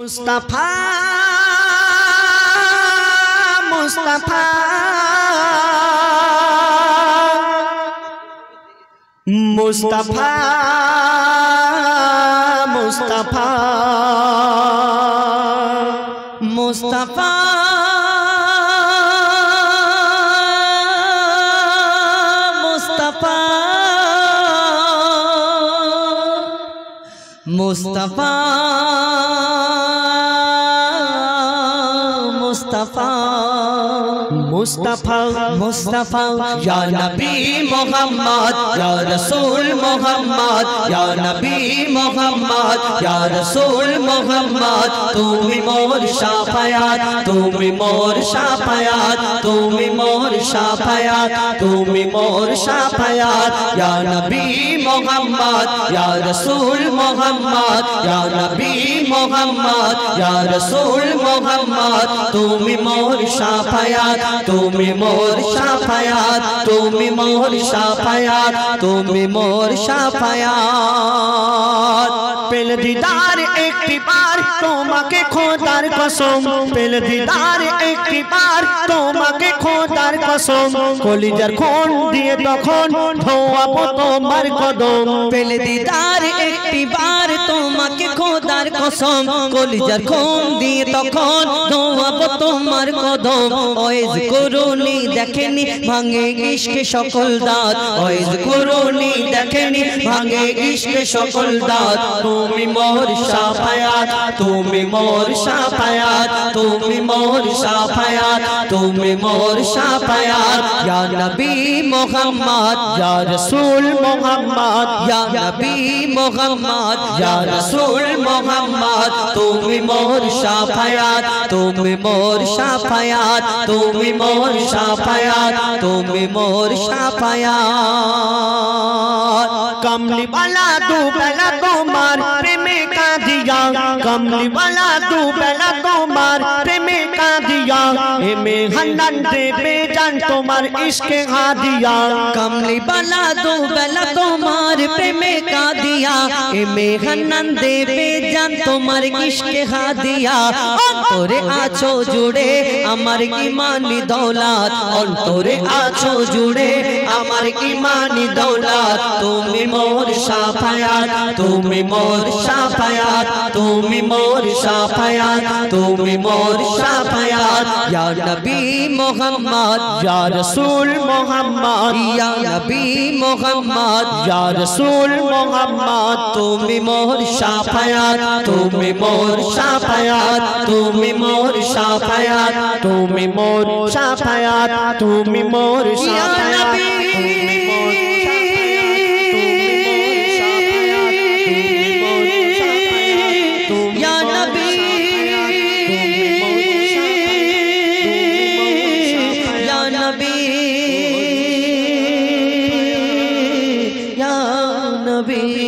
मुस्तफा मुस्तफा मुस्तफा मुस्तफा मुस्तफा मुस्तफा मुस्तफा मुस्तफा मुस्तफा या नबी मोहम्मद या रसूल मोहम्मद या नबी मोहम्मद या रसूल मोहम्मद तुमी मोर शाफायात तुमी मोर शाफायात तुमी मोर शाफायात तुमी मोर शाफायात या नबी मोहम्मद या रसूल मोहम्मद या नबी मोहम्मद या रसूल मोहम्मद तुमी मोर शाफायात तुमी मोर शाफायात तुमी मोर शाफायात तुमी मोर शाफायात पेल दीदार एक बार তোমাকে খোদার কসম পেল দিদার একবার তোমাকে খোদার কসম কলিজার খুন দিয়ে তখন ধোয়াবো তোমার কদম পেল দিদার একবার তোমাকে খোদার কসম কলিজার খুন দিয়ে তখন ধোয়াবো তোমার কদম ওয়াজ করুনি দেখেনি ভাঙে ইশকে সকল দাঁত ওয়াজ করুনি দেখেনি ভাঙে ইশকে সকল দাঁত তুমি মোর শাফায়াত তুমি মোর শাফায়াত তুমি মোর শাফায়াত তুমি মোর শাফায়াত ইয়া নবী মুহাম্মদ ইয়া রাসূল মুহাম্মদ ইয়া নবী মুহাম্মদ ইয়া রাসূল মুহাম্মদ তুমি মোর শাফায়াত তুমি মোর শাফায়াত তুমি মোর শাফায়াত তুমি মোর শাফায়াত कमली वाला तू पहला तुम्हार प्रेमे का दिया कमली वाला तू पहला तुम्हार प्रेमे का दिया में हन्नन दे बेजान तुम्हार इश्क हा दिया कमली वाला तू पहला तुम्हार प्रेमे का दिया में हन्नन दे बेजान तुम्हार इश्क हा दिया अंतरे आछो जुड़े अमर ईमानी दौलत अंतरे आछो जुड़े अमर ईमानी दौलत तुमी मोर शाफायात तुमी मोर शाफायात तुमी मोर शाफायात तुमी मोर शाफायात या नबी मोहम्मद या रसूल मोहम्मद या नबी मोहम्मद या रसूल मोहम्मद तुमी मोर शाफायात तुमी मोर शाफायात तुमी मोर शाफायात तुमी मोर शाफायात तुमी मोर शाफायात तुमी मोर नबी